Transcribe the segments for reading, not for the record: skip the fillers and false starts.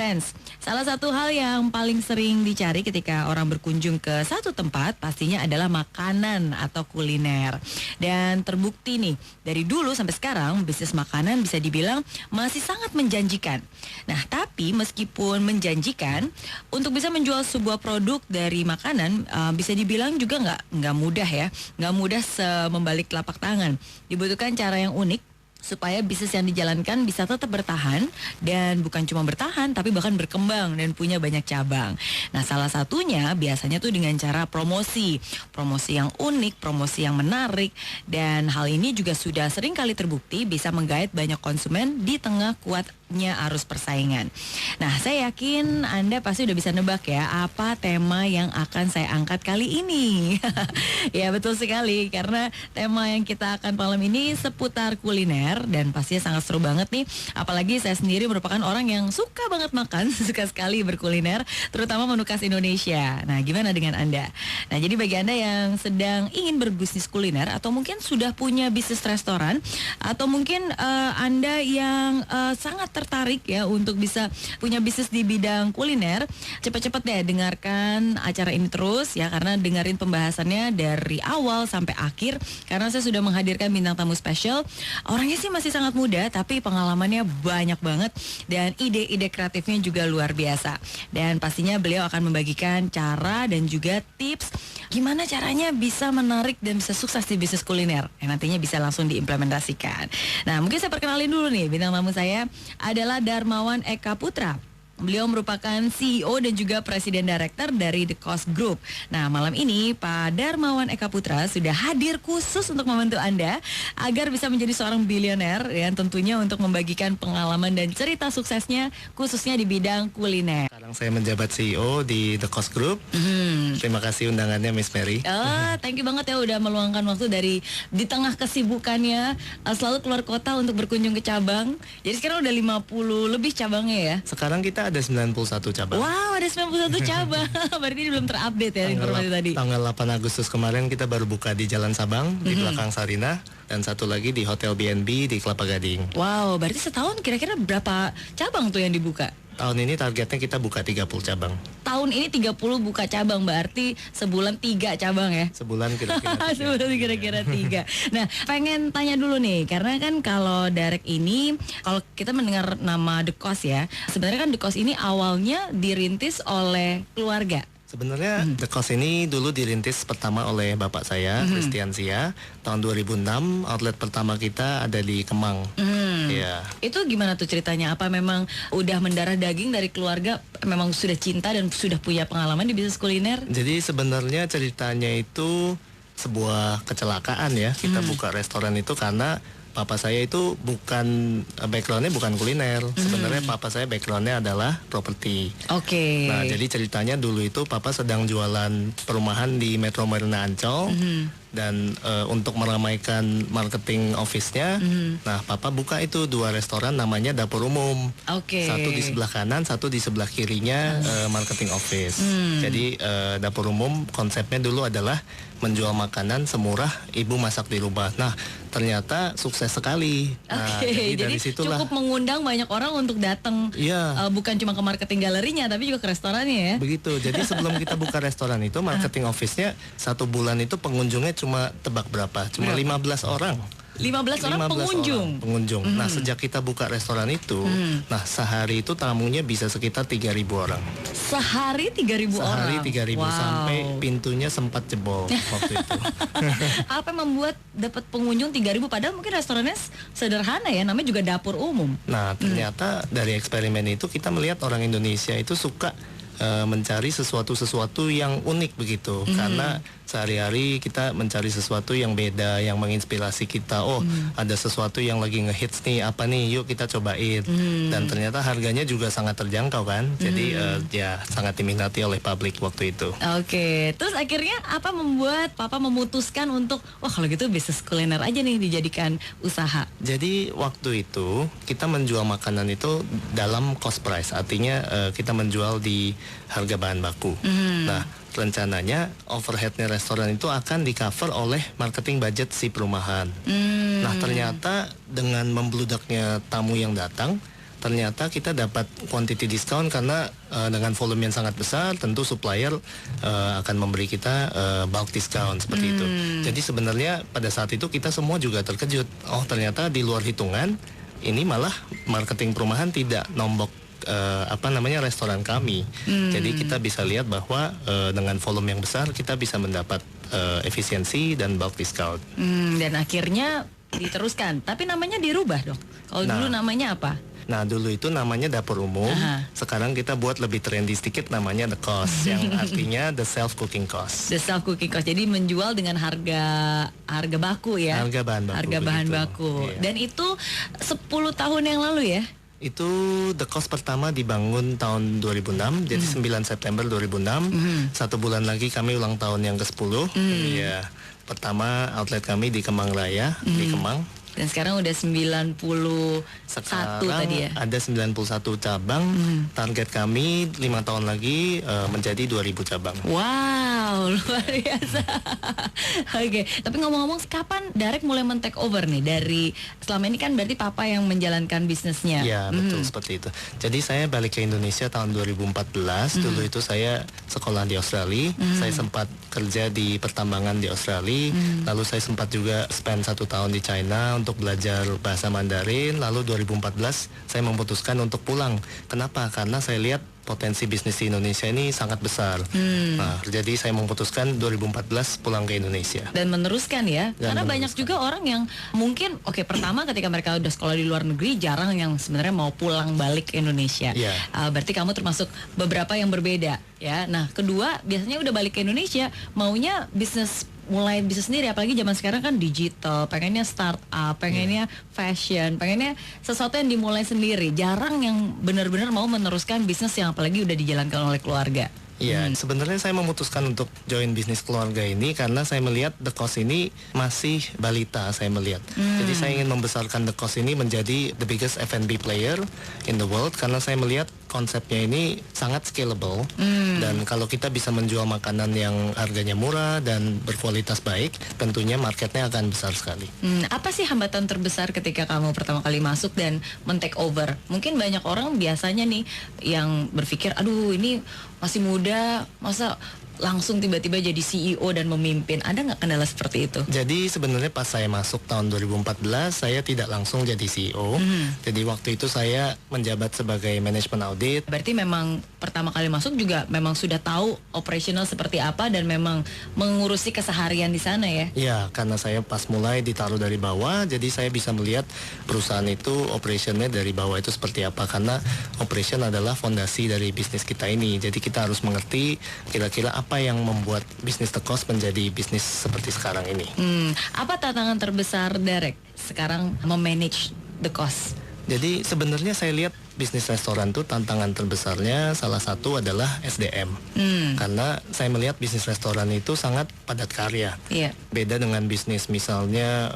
intens. Salah satu hal yang paling sering dicari ketika orang berkunjung ke satu tempat pastinya adalah makanan atau kuliner. Dan terbukti nih, dari dulu sampai sekarang bisnis makanan bisa dibilang masih sangat menjanjikan. Nah, tapi meskipun menjanjikan, untuk bisa menjual sebuah produk dari makanan bisa dibilang juga nggak mudah ya, nggak mudah membalik telapak tangan. Dibutuhkan cara yang unik supaya bisnis yang dijalankan bisa tetap bertahan, dan bukan cuma bertahan tapi bahkan berkembang dan punya banyak cabang. Nah, salah satunya biasanya tuh dengan cara promosi yang unik, promosi yang menarik, dan hal ini juga sudah sering kali terbukti bisa menggait banyak konsumen di tengah kuatnya arus persaingan. Nah, saya yakin Anda pasti udah bisa nebak ya apa tema yang akan saya angkat kali ini. Ya, betul sekali, karena tema yang kita akan malam ini seputar kuliner. Dan pastinya sangat seru banget nih. Apalagi saya sendiri merupakan orang yang suka banget makan, suka sekali berkuliner, terutama menu khas Indonesia. Nah, gimana dengan Anda? Nah, jadi bagi Anda yang sedang ingin berbisnis kuliner, atau mungkin sudah punya bisnis restoran, atau mungkin Anda yang sangat tertarik ya untuk bisa punya bisnis di bidang kuliner, cepat-cepat deh dengarkan acara ini terus ya, karena dengerin pembahasannya dari awal sampai akhir, karena saya sudah menghadirkan bintang tamu spesial. Orangnya sih masih sangat muda, tapi pengalamannya banyak banget dan ide-ide kreatifnya juga luar biasa. Dan pastinya beliau akan membagikan cara dan juga tips gimana caranya bisa menarik dan bisa sukses di bisnis kuliner yang nantinya bisa langsung diimplementasikan. Nah, mungkin saya perkenalin dulu nih, bintang tamu saya adalah Darmawan Eka Putra. Beliau merupakan CEO dan juga Presiden Director dari The Cost Group. Nah, malam ini Pak Darmawan Eka Putra sudah hadir khusus untuk membantu Anda agar bisa menjadi seorang bilioner, dan tentunya untuk membagikan pengalaman dan cerita suksesnya khususnya di bidang kuliner. Sekarang saya menjabat CEO di The Cost Group. Terima kasih undangannya, Miss Mary. Thank you banget ya udah meluangkan waktu dari di tengah kesibukannya selalu keluar kota untuk berkunjung ke cabang. Jadi sekarang udah 50 lebih cabangnya ya. Sekarang kita ada 91 cabang. Wow, ada 91 cabang. Berarti ini belum terupdate ya informasi tadi. Tanggal 8 Agustus kemarin kita baru buka di Jalan Sabang, di belakang Sarina, dan satu lagi di Hotel BNB di Kelapa Gading. Wow, berarti setahun kira-kira berapa cabang tuh yang dibuka? Tahun ini targetnya kita buka 30 cabang. Tahun ini 30 buka cabang, berarti sebulan 3 cabang ya? Sebulan kira-kira 3. Sebulan kira-kira 3. Nah, pengen tanya dulu nih, karena kan kalau Direct ini, kalau kita mendengar nama The Cost ya, sebenarnya kan The Cost ini awalnya dirintis oleh keluarga. Sebenarnya The Cost ini dulu dirintis pertama oleh bapak saya, Christian Sia, tahun 2006. Outlet pertama kita ada di Kemang. Ya. Itu gimana tuh ceritanya? Apa memang udah mendarah daging dari keluarga, memang sudah cinta dan sudah punya pengalaman di bisnis kuliner? Jadi sebenarnya ceritanya itu sebuah kecelakaan ya. Kita buka restoran itu karena papa saya itu backgroundnya bukan kuliner. Sebenarnya papa saya backgroundnya adalah properti. Oke. Nah, jadi ceritanya dulu itu papa sedang jualan perumahan di Metro Marina Ancol. Dan untuk meramaikan marketing office-nya, nah papa buka itu 2 restoran namanya dapur umum. Satu di sebelah kanan, satu di sebelah kirinya marketing office. Jadi dapur umum konsepnya dulu adalah menjual makanan semurah ibu masak di rumah. Nah, ternyata sukses sekali. Nah, jadi dari situlah cukup mengundang banyak orang untuk datang. Bukan cuma ke marketing galerinya, tapi juga ke restorannya ya. Begitu. Jadi sebelum kita buka restoran itu, marketing office-nya 1 bulan itu pengunjungnya cuma tebak berapa? Cuma 15 orang. 15 orang pengunjung. Nah, sejak kita buka restoran itu, nah sehari itu tamunya bisa sekitar 3.000 orang. Sehari 3.000 orang? Sehari 3.000, sampai pintunya sempat jebol waktu itu. Apa yang membuat dapat pengunjung 3.000 padahal mungkin restorannya sederhana ya, namanya juga dapur umum. Nah, ternyata dari eksperimen itu kita melihat orang Indonesia itu suka mencari sesuatu yang unik begitu, karena sehari-hari kita mencari sesuatu yang beda, yang menginspirasi kita. Ada sesuatu yang lagi ngehits nih, apa nih, yuk kita cobain. Dan ternyata harganya juga sangat terjangkau kan, jadi ya sangat diminati oleh publik waktu itu. Oke, terus akhirnya apa membuat papa memutuskan untuk kalau gitu bisnis kuliner aja nih dijadikan usaha? Jadi waktu itu kita menjual makanan itu dalam cost price, artinya kita menjual di harga bahan baku. Nah, rencananya overheadnya restoran itu akan di cover oleh marketing budget si perumahan. Nah, ternyata dengan membludaknya tamu yang datang, ternyata kita dapat quantity discount karena dengan volume yang sangat besar, tentu supplier akan memberi kita bulk discount seperti itu. Jadi sebenarnya pada saat itu kita semua juga terkejut. Oh, ternyata di luar hitungan ini malah marketing perumahan tidak nombok restoran kami. Jadi kita bisa lihat bahwa dengan volume yang besar kita bisa mendapat efisiensi dan bulk discount. Dan akhirnya diteruskan, tapi namanya dirubah dong. Kalau dulu namanya apa? Nah, dulu itu namanya dapur umum. Sekarang kita buat lebih trendy sedikit, namanya The Cost, yang artinya the self cooking cost. The self cooking cost. Jadi menjual dengan harga baku ya. Harga bahan baku. Harga bahan baku. Iya. Dan itu 10 tahun yang lalu ya. Itu The Cost pertama dibangun tahun 2006, jadi 9 September 2006. 1 bulan lagi kami ulang tahun yang ke-10. Ya, pertama outlet kami di Kemang Raya, di Kemang. Dan sekarang udah 91 tadi ya. Ada 91 cabang. Target kami 5 tahun lagi menjadi 2000 cabang. Wow, luar biasa. Oke, tapi ngomong-ngomong, kapan Darek mulai men-take over nih dari selama ini kan berarti papa yang menjalankan bisnisnya? Ya, betul seperti itu. Jadi saya balik ke Indonesia tahun 2014. Dulu itu saya sekolah di Australia. Saya sempat kerja di pertambangan di Australia. Lalu saya sempat juga spend 1 tahun di China untuk belajar bahasa Mandarin. Lalu 2014 saya memutuskan untuk pulang. Kenapa? Karena saya lihat potensi bisnis di Indonesia ini sangat besar. Nah, jadi saya memutuskan 2014 pulang ke Indonesia. Dan meneruskan ya. Karena banyak juga orang yang mungkin pertama ketika mereka udah sekolah di luar negeri jarang yang sebenarnya mau pulang balik ke Indonesia. Berarti kamu termasuk beberapa yang berbeda ya. Nah, kedua biasanya udah balik ke Indonesia maunya mulai bisnis sendiri, apalagi zaman sekarang kan digital, pengennya startup, pengennya fashion, pengennya sesuatu yang dimulai sendiri. Jarang yang benar-benar mau meneruskan bisnis yang apalagi udah dijalankan oleh keluarga. Iya, sebenarnya saya memutuskan untuk join bisnis keluarga ini karena saya melihat The Cost ini masih balita, saya melihat. Jadi saya ingin membesarkan The Cost ini menjadi the biggest F&B player in the world karena saya melihat konsepnya ini sangat scalable. Dan kalau kita bisa menjual makanan yang harganya murah dan berkualitas baik, tentunya marketnya akan besar sekali. Apa sih hambatan terbesar ketika kamu pertama kali masuk dan men-take over? Mungkin banyak orang biasanya nih yang berpikir, aduh ini masih muda, masa langsung tiba-tiba jadi CEO dan memimpin. Ada nggak kendala seperti itu? Jadi sebenarnya pas saya masuk tahun 2014, saya tidak langsung jadi CEO. Jadi waktu itu saya menjabat sebagai manajemen audit. Berarti memang pertama kali masuk juga memang sudah tahu operasional seperti apa dan memang mengurusi keseharian di sana ya? Ya, karena saya pas mulai ditaruh dari bawah, jadi saya bisa melihat perusahaan itu operationnya dari bawah itu seperti apa. Karena operation adalah fondasi dari bisnis kita ini. Jadi kita harus mengerti kira-kira apa yang membuat bisnis The Cost menjadi bisnis seperti sekarang ini. Apa tantangan terbesar Darek sekarang memanage The Cost? Jadi sebenarnya saya lihat bisnis restoran tuh tantangan terbesarnya salah satu adalah SDM. Karena saya melihat bisnis restoran itu sangat padat karya. Beda dengan bisnis misalnya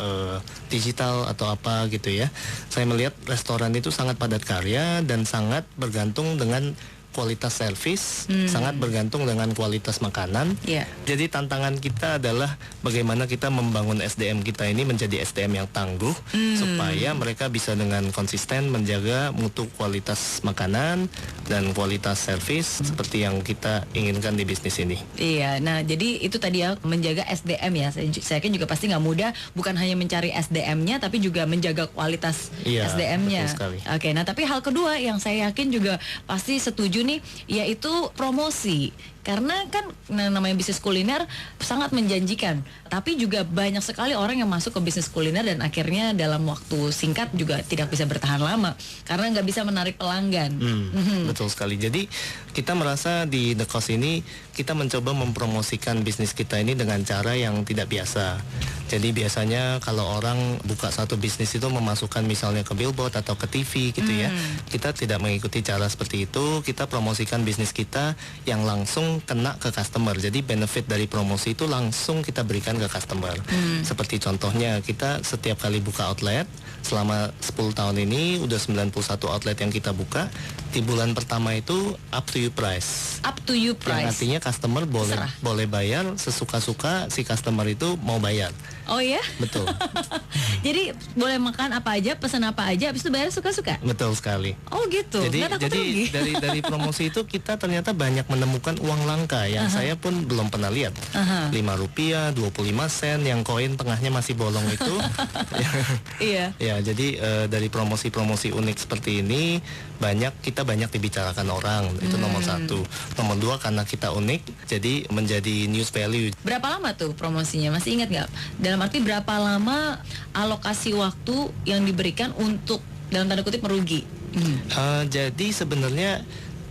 digital atau apa gitu ya. Saya melihat restoran itu sangat padat karya dan sangat bergantung dengan kualitas servis, sangat bergantung dengan kualitas makanan. Jadi tantangan kita adalah bagaimana kita membangun SDM kita ini menjadi SDM yang tangguh supaya mereka bisa dengan konsisten menjaga mutu kualitas makanan dan kualitas servis seperti yang kita inginkan di bisnis ini. Iya, nah jadi itu tadi ya menjaga SDM ya. Saya yakin juga pasti nggak mudah, bukan hanya mencari SDM-nya tapi juga menjaga kualitas SDM-nya. Oke, nah tapi hal kedua yang saya yakin juga pasti setuju nih, yaitu promosi. Karena kan namanya bisnis kuliner sangat menjanjikan, tapi juga banyak sekali orang yang masuk ke bisnis kuliner dan akhirnya dalam waktu singkat juga tidak bisa bertahan lama karena nggak bisa menarik pelanggan. Betul sekali. Jadi kita merasa di The Cost ini kita mencoba mempromosikan bisnis kita ini dengan cara yang tidak biasa. Jadi biasanya kalau orang buka satu bisnis itu memasukkan misalnya ke billboard atau ke TV gitu ya. Kita tidak mengikuti cara seperti itu. Kita promosikan bisnis kita yang langsung kena ke customer. Jadi benefit dari promosi itu langsung kita berikan ke customer. Seperti contohnya kita setiap kali buka outlet selama 10 tahun ini udah 91 outlet yang kita buka. Di bulan pertama itu up to you price. Up to you price. Yang artinya customer boleh bayar sesuka-suka si customer itu mau bayar. Oh ya? Betul. Jadi boleh makan apa aja, pesan apa aja, habis itu bayar suka-suka. Betul sekali. Oh gitu. Jadi Nggak takut jadi rugi? dari promosi itu kita ternyata banyak menemukan uang langka yang saya pun belum pernah lihat. Rp5, 25 sen, yang koin tengahnya masih bolong itu. Iya. Ya, jadi dari promosi-promosi unik seperti ini kita banyak dibicarakan orang. Itu nomor satu. Nomor dua, karena kita unik, jadi menjadi news value. Berapa lama tuh promosinya? Masih ingat nggak? Dalam arti berapa lama alokasi waktu yang diberikan untuk dalam tanda kutip merugi? Jadi sebenarnya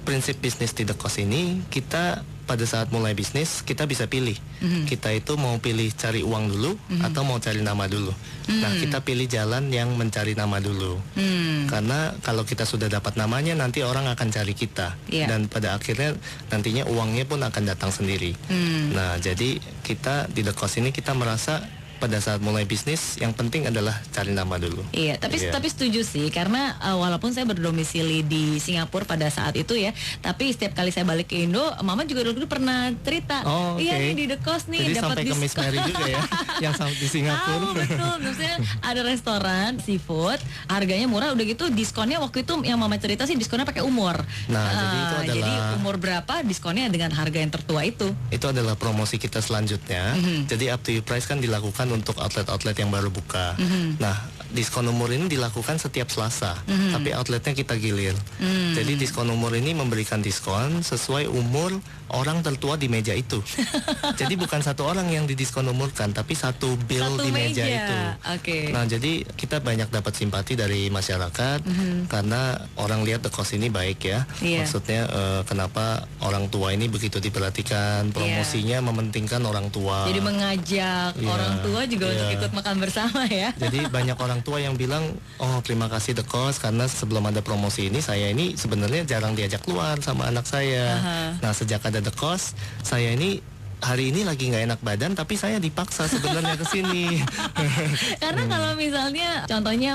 prinsip bisnis di The Cost ini, kita pada saat mulai bisnis kita bisa pilih. Kita itu mau pilih cari uang dulu atau mau cari nama dulu. Nah, kita pilih jalan yang mencari nama dulu. Karena kalau kita sudah dapat namanya, nanti orang akan cari kita. Dan pada akhirnya nantinya uangnya pun akan datang sendiri. Nah, jadi kita di The Cost ini kita merasa pada saat mulai bisnis yang penting adalah cari nama dulu. Iya, tapi setuju sih, karena walaupun saya berdomisili di Singapura pada saat itu ya, tapi setiap kali saya balik ke Indo, Mama juga dulu pernah cerita, iya nih di The Cost nih jadi dapat sampai ke Miss Mary juga ya, yang di Singapura. Betul, maksudnya ada restoran seafood, harganya murah, udah gitu diskonnya waktu itu yang Mama cerita sih diskonnya pakai umur. Nah, jadi itu adalah, jadi umur berapa diskonnya dengan harga yang tertua itu. Itu adalah promosi kita selanjutnya. Jadi up to you price kan dilakukan untuk outlet-outlet yang baru buka. Nah, diskon umur ini dilakukan setiap Selasa, tapi outletnya kita gilir. Jadi diskon umur ini memberikan diskon sesuai umur orang tertua di meja itu. Jadi bukan satu orang yang didiskon umurkan, tapi satu bill di meja itu. Nah, jadi kita banyak dapat simpati dari masyarakat karena orang lihat The Cost ini baik ya. Maksudnya kenapa orang tua ini begitu diperhatikan, promosinya mementingkan orang tua. Jadi mengajak orang tua juga untuk ikut makan bersama ya. Jadi banyak orang tua yang bilang, oh terima kasih The Cost karena sebelum ada promosi ini saya ini sebenarnya jarang diajak keluar sama anak saya. Nah, sejak ada The Cost, saya ini hari ini lagi nggak enak badan, tapi saya dipaksa sebenarnya ke sini. Karena kalau misalnya contohnya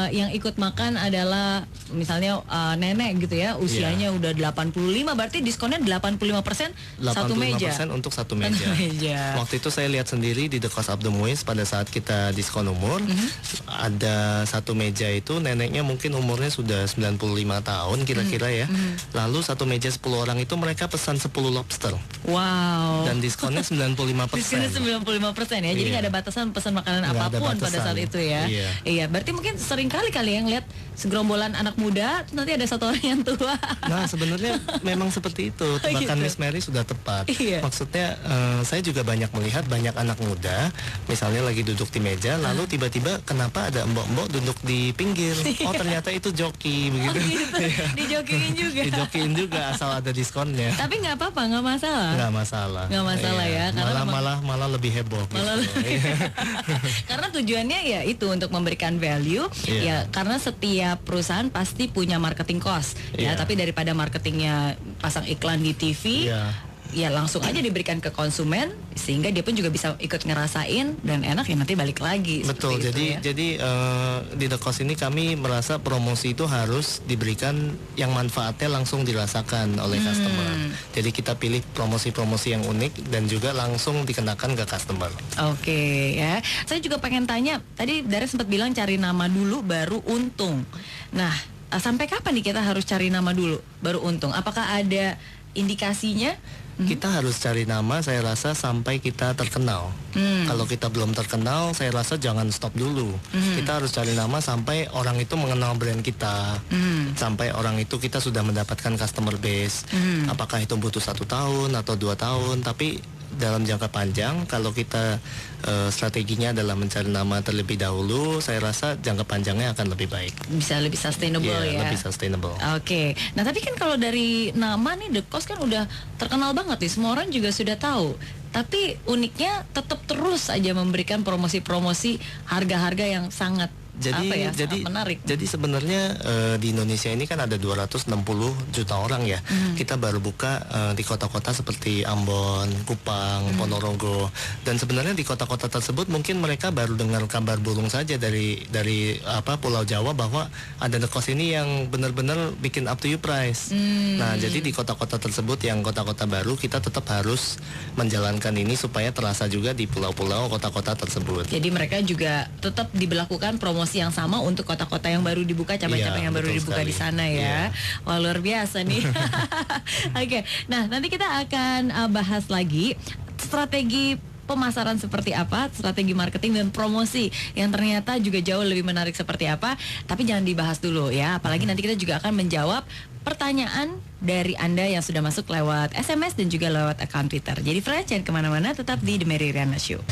yang ikut makan adalah misalnya nenek gitu ya, usianya udah 85, berarti diskonnya 85% satu meja. 85% untuk satu meja. Waktu itu saya lihat sendiri di The Cost of the Muis pada saat kita diskon umur, ada satu meja itu neneknya mungkin umurnya sudah 95 tahun kira-kira ya. Lalu satu meja 10 orang itu mereka pesan 10 lobster. Wow. Dan diskonnya 95%. Diskonnya 95% ya. Jadi nggak ada batasan pesan makanan apapun pada saat itu ya. Iya, berarti mungkin sering kali yang lihat segerombolan anak muda, nanti ada satu orang yang tua. Nah, sebenarnya memang seperti itu. Tebakan Miss Mary sudah tepat. Maksudnya saya juga banyak melihat banyak anak muda, misalnya lagi duduk di meja, lalu tiba-tiba kenapa ada mbok-mbok duduk di pinggir? Oh, ternyata itu joki begitu. Dijokiin juga. Dijokiin juga asal ada diskonnya. Tapi nggak apa-apa, nggak masalah. Nggak masalah. Nggak masalah ya. Malah lebih heboh. Karena tujuannya ya itu untuk memberikan value. Ya, karena setiap perusahaan pasti punya marketing cost. Ya, tapi daripada marketingnya pasang iklan di TV. Ya langsung aja diberikan ke konsumen sehingga dia pun juga bisa ikut ngerasain dan enak ya nanti balik lagi. Betul. Jadi di The Cost ini kami merasa promosi itu harus diberikan yang manfaatnya langsung dirasakan oleh customer. Jadi kita pilih promosi-promosi yang unik dan juga langsung dikenakan ke customer. Oke ya. Saya juga pengen tanya, tadi Dara sempat bilang cari nama dulu baru untung. Nah, sampai kapan nih kita harus cari nama dulu baru untung? Apakah ada indikasinya? Kita harus cari nama, saya rasa sampai kita terkenal. Kalau kita belum terkenal, saya rasa jangan stop dulu. Kita harus cari nama sampai orang itu mengenal brand kita, sampai orang itu kita sudah mendapatkan customer base. Apakah itu butuh 1 tahun atau 2 tahun, tapi dalam jangka panjang kalau kita strateginya adalah mencari nama terlebih dahulu, saya rasa jangka panjangnya akan lebih baik. Bisa lebih sustainable ya. Lebih sustainable. Oke. Nah, tapi kan kalau dari nama nih The Cost kan udah terkenal banget nih, semua orang juga sudah tahu. Tapi uniknya tetap terus aja memberikan promosi-promosi harga-harga yang sangat Jadi apa ya, sangat menarik. Jadi sebenarnya di Indonesia ini kan ada 260 juta orang ya. Kita baru buka di kota-kota seperti Ambon, Kupang, Ponorogo, dan sebenarnya di kota-kota tersebut mungkin mereka baru dengar kabar burung saja dari Pulau Jawa bahwa ada The Cost ini yang benar-benar bikin up to you price. Nah, jadi di kota-kota tersebut yang kota-kota baru kita tetap harus menjalankan ini supaya terasa juga di pulau-pulau kota-kota tersebut. Jadi mereka juga tetap diberlakukan promosi yang sama untuk kota-kota yang baru dibuka, cabang-cabang yang baru dibuka di sana ya. Wah, luar biasa nih. Oke, nah nanti kita akan bahas lagi strategi pemasaran seperti apa, strategi marketing dan promosi yang ternyata juga jauh lebih menarik seperti apa. Tapi jangan dibahas dulu ya, apalagi nanti kita juga akan menjawab pertanyaan dari Anda yang sudah masuk lewat SMS dan juga lewat account Twitter. Jadi friends, jangan kemana-mana, tetap di The Mary Riana Show.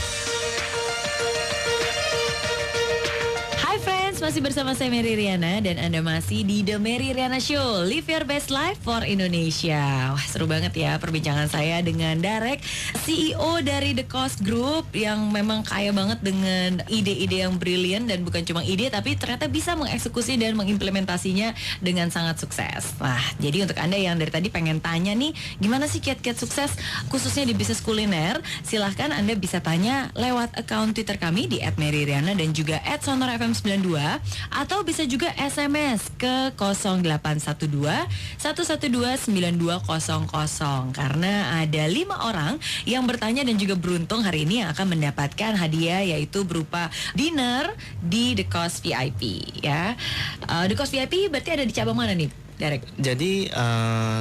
Masih bersama saya Mary Riana dan Anda masih di The Mary Riana Show, Live Your Best Life for Indonesia. Wah, seru banget ya perbincangan saya dengan Darek, CEO dari The Cost Group, yang memang kaya banget dengan ide-ide yang brilian, dan bukan cuma ide tapi ternyata bisa mengeksekusi dan mengimplementasinya dengan sangat sukses. Nah, jadi untuk Anda yang dari tadi pengen tanya nih, gimana sih kiat-kiat sukses khususnya di bisnis kuliner, silahkan Anda bisa tanya lewat account Twitter kami di @maryriana dan juga @sonorfm92, atau bisa juga SMS ke 0812 112 9200, karena ada 5 orang yang bertanya dan juga beruntung hari ini yang akan mendapatkan hadiah, yaitu berupa dinner di The Cost VIP ya. The Cost VIP berarti ada di cabang mana nih, Derek? Jadi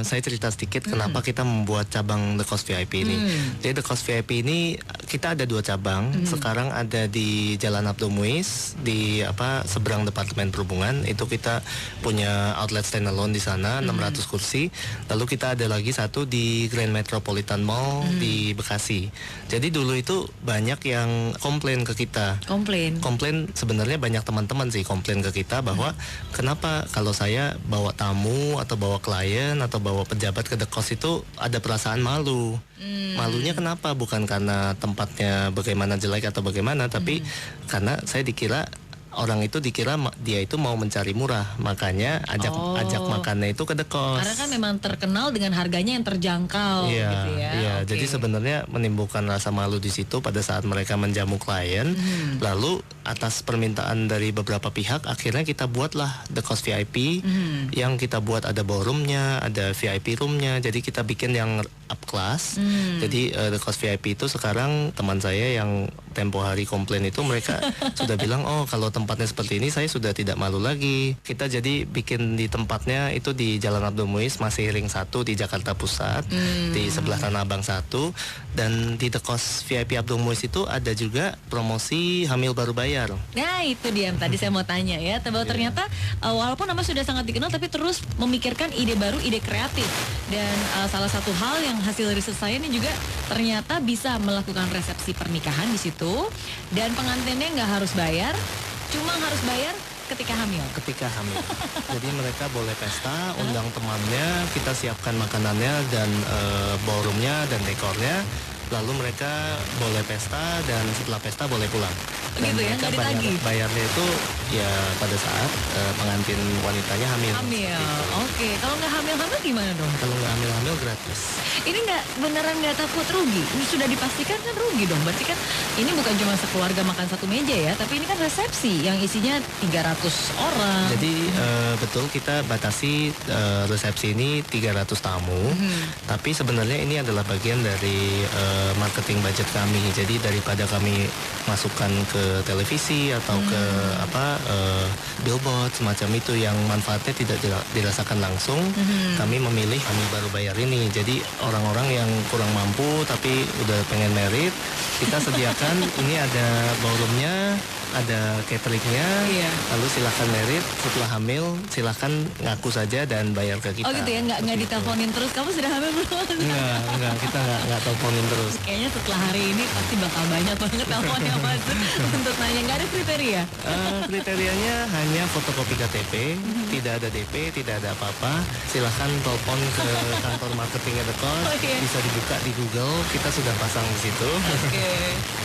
saya cerita sedikit kenapa kita membuat cabang The Cost VIP ini. Jadi The Cost VIP ini kita ada 2 cabang. Sekarang ada di Jalan Abdul Muiz di seberang Departemen Perhubungan. Itu kita punya outlet standalone di sana, 600 kursi. Lalu kita ada lagi satu di Grand Metropolitan Mall di Bekasi. Jadi dulu itu banyak yang komplain ke kita. Komplain sebenarnya banyak teman-teman sih komplain ke kita bahwa kenapa kalau saya bawa tamu atau bawa klien atau bawa pejabat ke The Cost itu ada perasaan malu. Malunya kenapa? Bukan karena tempatnya bagaimana jelek atau bagaimana, tapi karena saya dikira orang itu dikira dia itu mau mencari murah, makanya ajak makannya itu ke The Cost. Karena kan memang terkenal dengan harganya yang terjangkau, gitu ya. Iya, Okay. jadi sebenarnya menimbulkan rasa malu di situ pada saat mereka menjamu klien. Lalu atas permintaan dari beberapa pihak, akhirnya kita buatlah The Cost VIP, yang kita buat ada ballroomnya, ada VIP roomnya. Jadi kita bikin yang up class. Jadi The Cost VIP itu sekarang teman saya yang tempo hari komplain itu mereka sudah bilang, oh kalau tempatnya seperti ini saya sudah tidak malu lagi. Kita jadi bikin di tempatnya itu di Jalan Abdul Muiz, masih ring 1 di Jakarta Pusat, di sebelah Tanah Abang 1. Dan di The Cost VIP Abdul Muiz itu ada juga promosi hamil baru bayar. Nah, itu dia yang tadi saya mau tanya ya. Bahwa ternyata walaupun nama sudah sangat dikenal, tapi terus memikirkan ide baru, ide kreatif. Dan salah satu hal yang hasil riset saya ini juga ternyata bisa melakukan resepsi pernikahan di situ, dan pengantinnya nggak harus bayar, cuma harus bayar ketika hamil. Jadi mereka boleh pesta, undang temannya, kita siapkan makanannya dan ballroomnya dan dekornya. Lalu mereka boleh pesta, dan setelah pesta boleh pulang. Dan Gitu ya, mereka nggak ditagih? bayarnya itu ya pada saat pengantin wanitanya hamil. Hamil, Gitu. oke. Kalau nggak hamil gimana dong? Kalau nggak hamil gratis. Ini beneran nggak takut rugi? Ini sudah dipastikan kan rugi dong. Berarti kan ini bukan cuma sekeluarga makan satu meja ya, tapi ini kan resepsi yang isinya 300 orang. Jadi betul kita batasi resepsi ini 300 tamu. Tapi sebenarnya ini adalah bagian dari marketing budget kami. Jadi daripada kami masukkan ke televisi atau ke billboard semacam itu yang manfaatnya tidak dirasakan langsung, kami memilih hamil baru bayar ini. Jadi orang-orang yang kurang mampu tapi udah pengen merit, kita sediakan ini ada ballroomnya, ada cateringnya, lalu silakan merit. Setelah hamil silakan ngaku saja dan bayar ke kita. Oh gitu ya, nggak diteleponin terus, kamu sudah hamil belum? Enggak, kita nggak teleponin terus. Kayaknya setelah hari ini pasti bakal banyak banget telepon yang masuk untuk nanya. Nggak ada kriteria? Kriterianya hanya fotokopi KTP, tidak ada DP, tidak ada apa-apa. Silahkan telepon ke kantor marketingnya The Cost. Bisa dibuka di Google, kita sudah pasang di situ.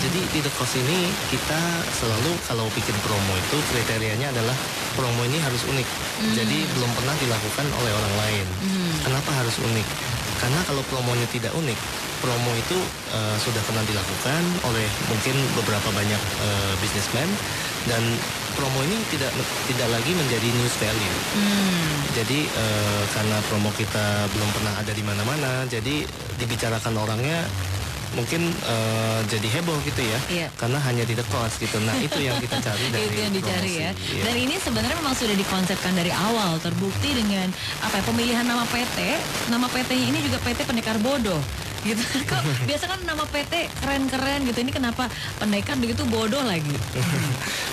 Jadi di The Cost ini kita selalu kalau bikin promo itu kriterianya adalah promo ini harus unik. Jadi belum pernah dilakukan oleh orang lain. Kenapa harus unik? Karena kalau promonya tidak unik, promo itu sudah pernah dilakukan oleh mungkin beberapa banyak businessman, dan promo ini tidak lagi menjadi news value. Jadi karena promo kita belum pernah ada di mana-mana, jadi dibicarakan orangnya mungkin jadi heboh gitu ya. Karena hanya di The Cost gitu. Nah itu yang kita cari dari itu yang dicari promosi. ya. Iya. Dan ini sebenarnya memang sudah dikonsepkan dari awal, terbukti dengan apa ya, pemilihan nama PT. Nama PT-nya ini juga PT Pendekar Bodoh. Gitu. Kok biasa kan nama PT keren-keren gitu. Ini kenapa pendekar begitu bodoh lagi?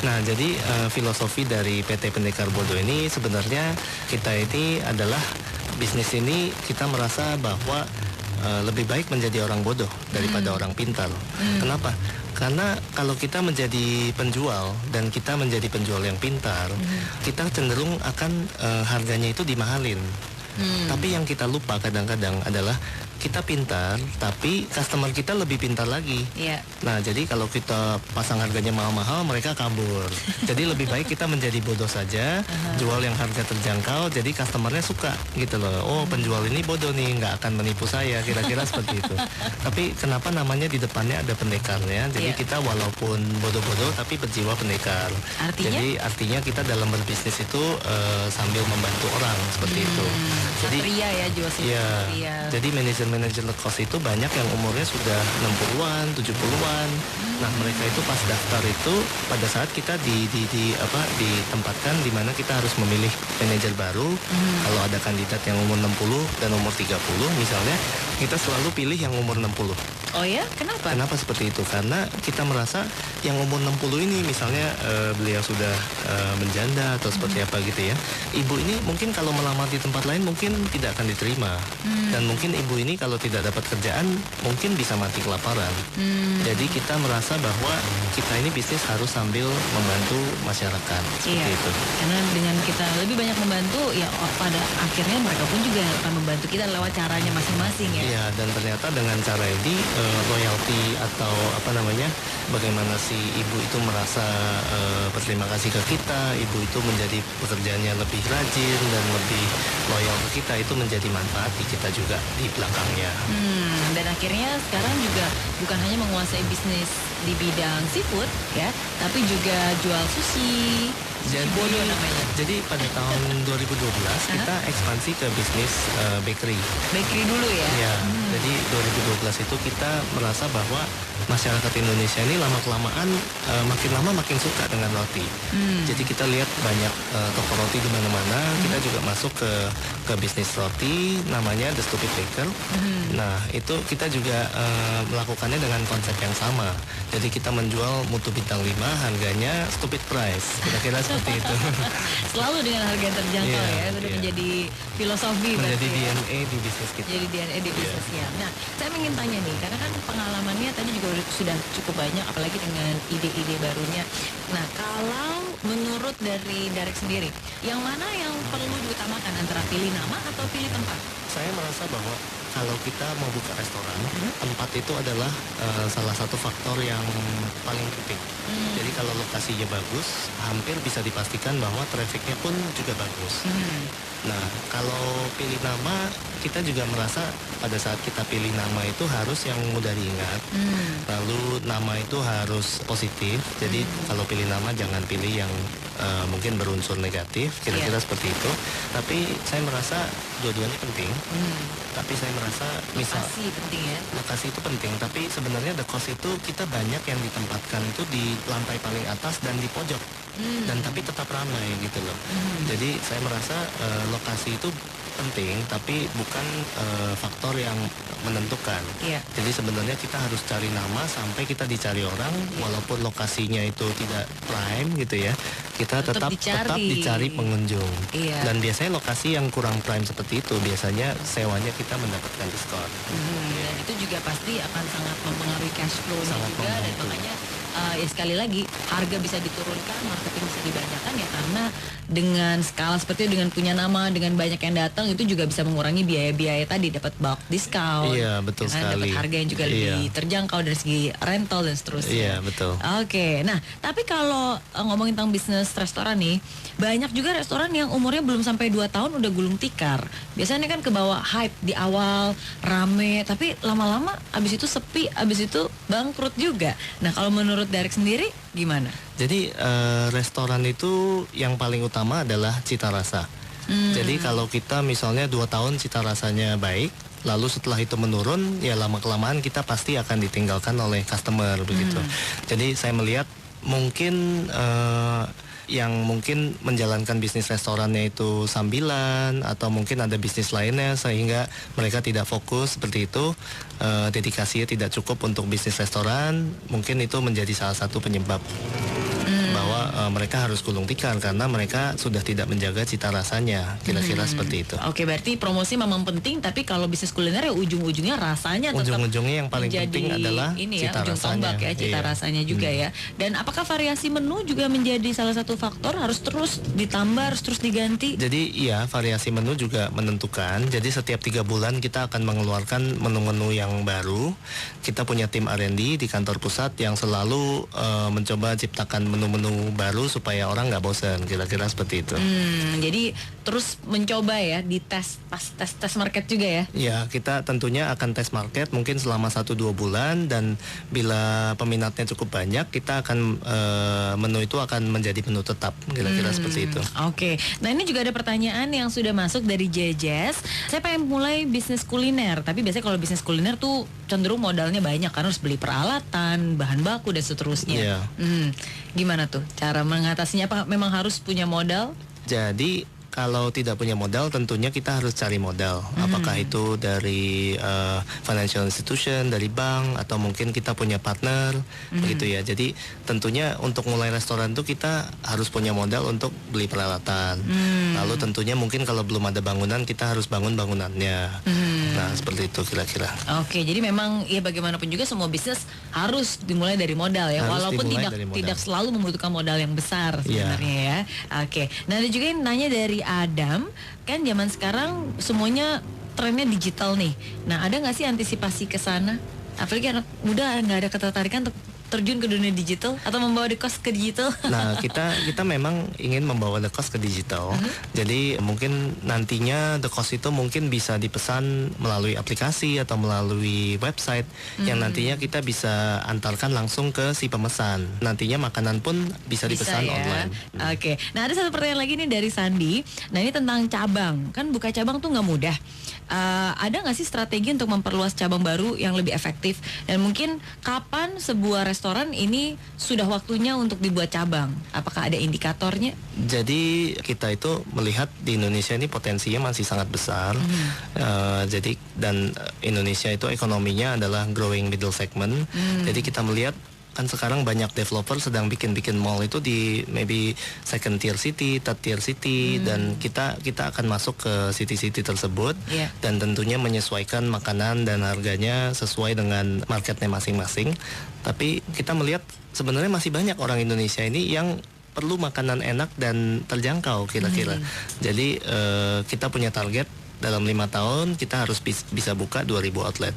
Nah jadi filosofi dari PT Pendekar Bodoh ini sebenarnya kita ini adalah bisnis ini kita merasa bahwa lebih baik menjadi orang bodoh daripada orang pintar. Kenapa? Karena kalau kita menjadi penjual dan kita menjadi penjual yang pintar, kita cenderung akan harganya itu dimahalin. Tapi yang kita lupa kadang-kadang adalah kita pintar, tapi customer kita lebih pintar lagi. Nah, jadi kalau kita pasang harganya mahal-mahal, mereka kabur. Jadi lebih baik kita menjadi bodoh saja, jual yang harga terjangkau, jadi customernya suka gitu loh. Oh, penjual ini bodoh nih, nggak akan menipu saya, kira-kira seperti itu. Tapi kenapa namanya di depannya ada pendekarnya? Jadi kita walaupun bodoh-bodoh, tapi berjiwa pendekar. Jadi artinya kita dalam berbisnis itu sambil membantu orang seperti itu. Jadi Satria ya, jiwa Satria. Jadi manajer cost itu banyak yang umurnya sudah 60-an, 70-an. Nah, mereka itu pas daftar itu pada saat kita ditempatkan di mana kita harus memilih manajer baru. Kalau ada kandidat yang umur 60 dan umur 30 misalnya, kita selalu pilih yang umur 60. Oh ya? Kenapa? Kenapa seperti itu? Karena kita merasa yang umur 60 ini misalnya beliau sudah menjanda atau seperti apa gitu ya. Ibu ini mungkin kalau melamar di tempat lain mungkin tidak akan diterima. Dan mungkin ibu ini kalau tidak dapat kerjaan mungkin bisa mati kelaparan. Jadi kita merasa bahwa kita ini bisnis harus sambil membantu masyarakat seperti itu. Karena dengan kita lebih banyak membantu, ya pada akhirnya mereka pun juga akan membantu kita lewat caranya masing-masing ya. Iya, dan ternyata dengan cara ini royalti atau apa namanya, bagaimana si ibu itu merasa berterima kasih ke kita, ibu itu menjadi pekerjaannya lebih rajin dan lebih loyal ke kita, itu menjadi manfaat di kita juga di belakangnya. Dan akhirnya sekarang juga bukan hanya menguasai bisnis di bidang seafood ya, tapi juga jual sushi. Bodoh namanya. Jadi pada tahun 2012 kita ekspansi ke bisnis bakery. Bakery dulu ya? Ya, jadi 2012 itu kita merasa bahwa masyarakat Indonesia ini lama-kelamaan makin lama makin suka dengan roti. Jadi kita lihat banyak toko roti di mana-mana. Kita juga masuk ke bisnis roti, namanya The Stupid Baker. Nah, itu kita juga melakukannya dengan konsep yang sama. Jadi kita menjual mutu bintang 5, harganya stupid price. Kira-kira seperti itu. Selalu dengan harga yang terjangkau ya, sudah menjadi filosofi. Menjadi DNA di bisnis kita. Jadi DNA di bisnisnya. Nah, saya ingin tanya nih, karena kan pengalamannya tadi juga sudah cukup banyak, apalagi dengan ide-ide barunya. Nah, kalau menurut dari Derek sendiri, yang mana yang perlu diutamakan antara pilih nama atau pilih tempat? Saya merasa bahwa kalau kita mau buka restoran, tempat itu adalah salah satu faktor yang paling penting. Jadi kalau lokasinya bagus, hampir bisa dipastikan bahwa trafficnya pun juga bagus. Nah, kalau pilih nama, kita juga merasa pada saat kita pilih nama itu harus yang mudah diingat. Lalu nama itu harus positif. Jadi kalau pilih nama jangan pilih yang mungkin berunsur negatif, kira-kira seperti itu. Tapi saya merasa dua-duanya penting. Tapi saya merasa Lokasi penting ya? Lokasi itu penting, tapi sebenarnya The Cost itu kita banyak yang ditempatkan itu di lantai paling atas dan di pojok. Dan tapi tetap ramai gitu loh. Jadi saya merasa lokasi itu penting, tapi bukan faktor yang menentukan. Jadi sebenarnya kita harus cari nama sampai kita dicari orang, walaupun lokasinya itu tidak prime gitu ya. Kita tetap dicari pengunjung. Dan biasanya lokasi yang kurang prime seperti itu, biasanya sewanya kita mendapatkan diskon. Dan itu juga pasti akan sangat mempengaruhi cash flow juga, dan makanya ya sekali lagi harga bisa diturunkan, marketing bisa dibanyakan ya karena dengan skala seperti itu, dengan punya nama, dengan banyak yang datang itu juga bisa mengurangi biaya-biaya tadi, dapat bulk discount. Iya, betul ya kan? sekali. Dapat harga yang juga lebih terjangkau dari segi rental dan seterusnya. Iya, betul. Oke, nah tapi kalau ngomongin tentang bisnis restoran nih, banyak juga restoran yang umurnya belum sampai 2 tahun udah gulung tikar. Biasanya kan kebawa hype di awal, rame, tapi lama-lama abis itu sepi, abis itu bangkrut juga. Nah kalau menurut Derek sendiri gimana? Jadi restoran itu yang paling utama adalah cita rasa. Jadi kalau kita misalnya 2 tahun cita rasanya baik, lalu setelah itu menurun, ya lama-kelamaan kita pasti akan ditinggalkan oleh customer begitu. Jadi saya melihat mungkin yang mungkin menjalankan bisnis restorannya itu sambilan atau mungkin ada bisnis lainnya sehingga mereka tidak fokus seperti itu, dedikasinya tidak cukup untuk bisnis restoran, mungkin itu menjadi salah satu penyebab bahwa mereka harus gulung tikar karena mereka sudah tidak menjaga cita rasanya, kira-kira seperti itu. Oke, berarti promosi memang penting, tapi kalau bisnis kuliner ya ujung-ujungnya rasanya tetap Ujung-ujungnya yang paling penting adalah ini ya, cita ujung rasanya. tombak ya, cita rasanya juga ya. Dan apakah variasi menu juga menjadi salah satu faktor, harus terus ditambah, harus terus diganti? Jadi iya, variasi menu juga menentukan. Jadi setiap 3 bulan kita akan mengeluarkan menu-menu yang baru. Kita punya tim R&D di kantor pusat yang selalu mencoba ciptakan menu-menu baru supaya orang nggak bosan, kira-kira seperti itu. Jadi terus mencoba ya, dites pas tes market juga ya. Ya, kita tentunya akan tes market mungkin selama 1-2 bulan, dan bila peminatnya cukup banyak, kita akan menu itu akan menjadi menu tetap, kira-kira seperti itu. Oke, nah ini juga ada pertanyaan yang sudah masuk dari Jejes. Saya pengen mulai bisnis kuliner, tapi biasanya kalau bisnis kuliner tuh cenderung modalnya banyak karena harus beli peralatan, bahan baku dan seterusnya. Iya. Gimana tuh cara mengatasinya? Apa memang harus punya modal? Jadi kalau tidak punya modal, tentunya kita harus cari modal. Apakah itu dari financial institution, dari bank, atau mungkin kita punya partner, begitu ya. Jadi tentunya untuk mulai restoran itu kita harus punya modal untuk beli peralatan. Lalu tentunya mungkin kalau belum ada bangunan, kita harus bangun bangunannya. Nah, seperti itu kira-kira. Oke, jadi memang ya bagaimanapun juga semua bisnis harus dimulai dari modal ya. Harus Walaupun dimulai dari modal. tidak selalu membutuhkan modal yang besar sebenarnya ya. Oke. Nah, ada juga yang nanya dari Adam, kan zaman sekarang semuanya trennya digital nih. Nah, ada nggak sih antisipasi ke sana? Apalagi anak muda nggak ada ketertarikan untuk terjun ke dunia digital atau membawa The Cost ke digital? Nah, kita memang ingin membawa The Cost ke digital. Jadi mungkin nantinya The Cost itu mungkin bisa dipesan melalui aplikasi atau melalui website yang nantinya kita bisa antarkan langsung ke si pemesan. Nantinya makanan pun bisa dipesan ya? online. Oke. Nah, ada satu pertanyaan lagi nih dari Sandi. Nah, ini tentang cabang. Kan buka cabang tuh nggak mudah. Ada nggak sih strategi untuk memperluas cabang baru yang lebih efektif? Dan mungkin kapan sebuah restoran ini sudah waktunya untuk dibuat cabang? Apakah ada indikatornya? Jadi kita itu melihat di Indonesia ini potensinya masih sangat besar. Jadi dan Indonesia itu ekonominya adalah growing middle segment. Jadi kita melihat kan sekarang banyak developer sedang bikin mall itu di maybe second tier city, third tier city, dan kita akan masuk ke city-city tersebut, dan tentunya menyesuaikan makanan dan harganya sesuai dengan marketnya masing-masing. Tapi kita melihat sebenarnya masih banyak orang Indonesia ini yang perlu makanan enak dan terjangkau kira-kira. Jadi kita punya target dalam 5 tahun kita harus bisa buka 2.000 outlet.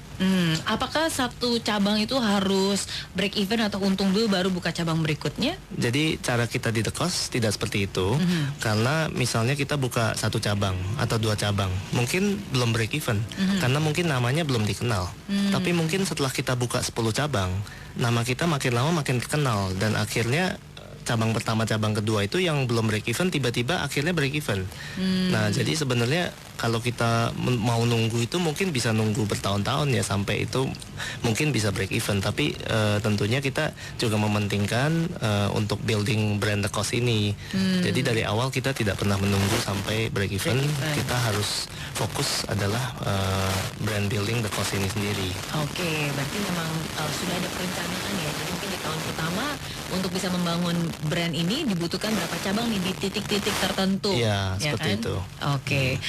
Apakah satu cabang itu harus break even atau untung dulu baru buka cabang berikutnya? Jadi cara kita di The Cost tidak seperti itu. Karena misalnya kita buka 1 cabang atau 2 cabang, mungkin belum break even karena mungkin namanya belum dikenal. Tapi mungkin setelah kita buka 10 cabang, nama kita makin lama makin terkenal, dan akhirnya cabang pertama, cabang kedua itu yang belum break even tiba-tiba akhirnya break even. Nah, jadi sebenarnya kalau kita mau nunggu itu mungkin bisa nunggu bertahun-tahun ya sampai itu mungkin bisa break even. Tapi tentunya kita juga mementingkan untuk building brand The Cost ini. Jadi dari awal kita tidak pernah menunggu sampai break even. Kita harus fokus adalah brand building The Kos ini sendiri. Oke, berarti memang sudah ada perencanaan ya. Jadi mungkin di tahun pertama untuk bisa membangun brand ini dibutuhkan berapa cabang nih di titik-titik tertentu. Iya, seperti itu. Oke.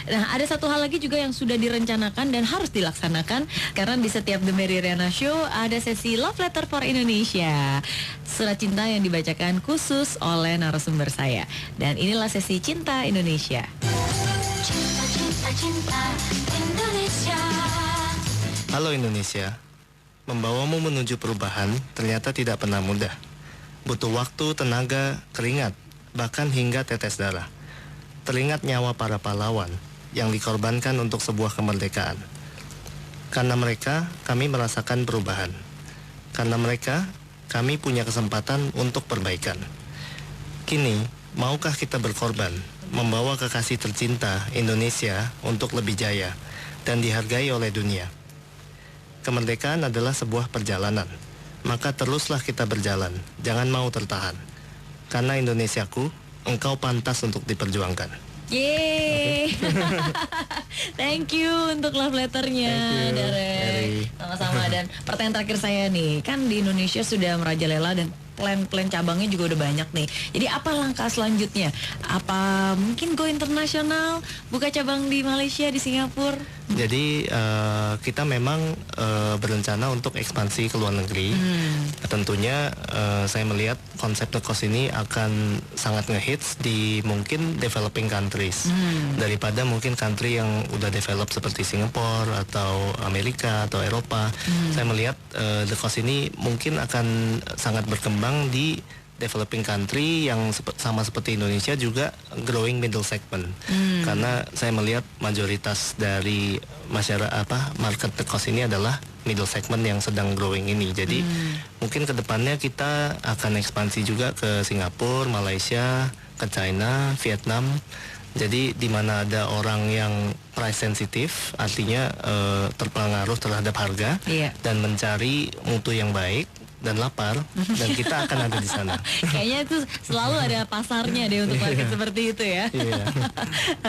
Nah, ada satu hal lagi juga yang sudah direncanakan dan harus dilaksanakan karena di setiap The Mary Riana Show ada sesi Love Letter for Indonesia. Surat cinta yang dibacakan khusus oleh narasumber saya. Dan inilah sesi Cinta Indonesia. Cinta Indonesia. Halo Indonesia, membawamu menuju perubahan ternyata tidak pernah mudah. Butuh waktu, tenaga, keringat, bahkan hingga tetes darah. Teringat nyawa para pahlawan yang dikorbankan untuk sebuah kemerdekaan. Karena mereka, kami merasakan perubahan. Karena mereka, kami punya kesempatan untuk perbaikan. Kini, maukah kita berkorban, membawa kekasih tercinta Indonesia untuk lebih jaya dan dihargai oleh dunia? Kemerdekaan adalah sebuah perjalanan, maka teruslah kita berjalan, jangan mau tertahan. Karena Indonesiaku, engkau pantas untuk diperjuangkan. Yeay. Thank you untuk love letternya, Thank you, Derek. Mary. Sama-sama. Dan pertanyaan terakhir saya nih, kan di Indonesia sudah merajalela dan plan cabangnya juga udah banyak nih. Jadi apa langkah selanjutnya? Apa mungkin go internasional, buka cabang di Malaysia, di Singapura? Jadi kita memang berencana untuk ekspansi ke luar negeri. Tentunya saya melihat konsep ngekos ini akan sangat ngehits di mungkin developing countries daripada mungkin country yang udah develop seperti Singapura atau Amerika atau Eropa. Saya melihat the cost ini mungkin akan sangat berkembang di developing country yang sama seperti Indonesia juga growing middle segment. Karena saya melihat mayoritas dari market the cost ini adalah middle segment yang sedang growing ini. Jadi mungkin kedepannya kita akan ekspansi juga ke Singapura, Malaysia, ke China, Vietnam. Jadi di mana ada orang yang price sensitif, artinya terpengaruh terhadap harga dan mencari mutu yang baik dan lapar, dan kita akan ada di sana. Kayaknya itu selalu ada pasarnya deh untuk market seperti itu ya.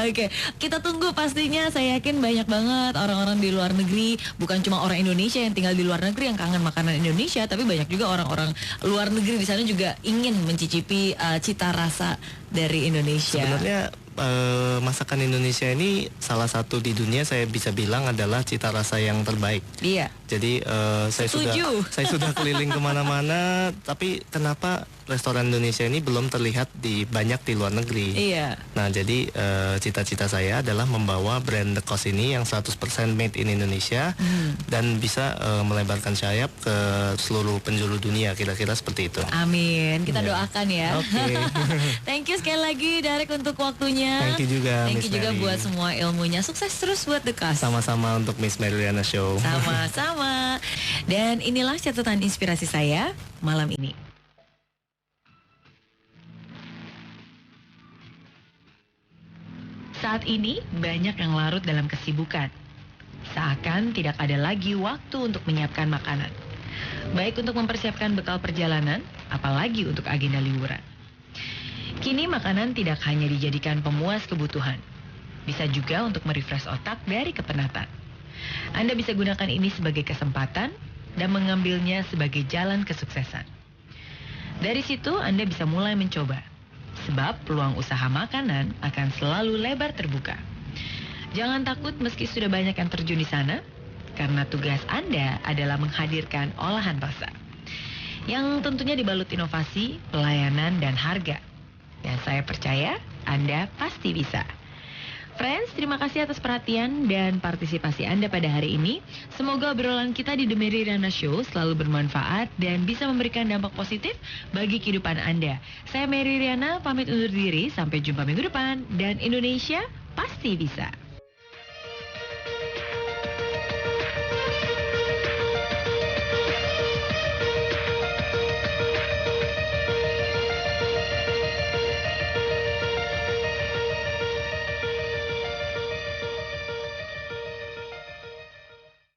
Oke, kita tunggu pastinya. Saya yakin banyak banget orang-orang di luar negeri, bukan cuma orang Indonesia yang tinggal di luar negeri yang kangen makanan Indonesia, tapi banyak juga orang-orang luar negeri di sana juga ingin mencicipi cita rasa dari Indonesia. Sebenarnya masakan Indonesia ini salah satu di dunia saya bisa bilang adalah cita rasa yang terbaik. Iya. Jadi saya sudah keliling kemana-mana, tapi kenapa restoran Indonesia ini belum terlihat banyak di luar negeri? Iya. Nah, jadi cita-cita saya adalah membawa brand The Kos ini yang 100% made in Indonesia dan bisa melebarkan sayap ke seluruh penjuru dunia, kira-kira seperti itu. Amin. Kita doakan ya. Oke. Thank you sekali lagi Derek untuk waktunya. Thank you juga, Thank Miss you juga Mary. buat semua ilmunya. Sukses terus buat The Kos. Sama-sama untuk Miss Mary Riana Show. Sama-sama. Dan inilah catatan inspirasi saya malam ini. Saat ini banyak yang larut dalam kesibukan. Seakan tidak ada lagi waktu untuk menyiapkan makanan. Baik untuk mempersiapkan bekal perjalanan, apalagi untuk agenda liburan. Kini makanan tidak hanya dijadikan pemuas kebutuhan. Bisa juga untuk merefresh otak dari kepenatan. Anda bisa gunakan ini sebagai kesempatan dan mengambilnya sebagai jalan kesuksesan. Dari situ Anda bisa mulai mencoba. Sebab peluang usaha makanan akan selalu lebar terbuka. Jangan takut meski sudah banyak yang terjun di sana, karena tugas Anda adalah menghadirkan olahan rasa. Yang tentunya dibalut inovasi, pelayanan, dan harga. Dan saya percaya Anda pasti bisa. Friends, terima kasih atas perhatian dan partisipasi Anda pada hari ini. Semoga obrolan kita di The Mary Riana Show selalu bermanfaat dan bisa memberikan dampak positif bagi kehidupan Anda. Saya Mary Riana, pamit undur diri. Sampai jumpa minggu depan. Dan Indonesia pasti bisa.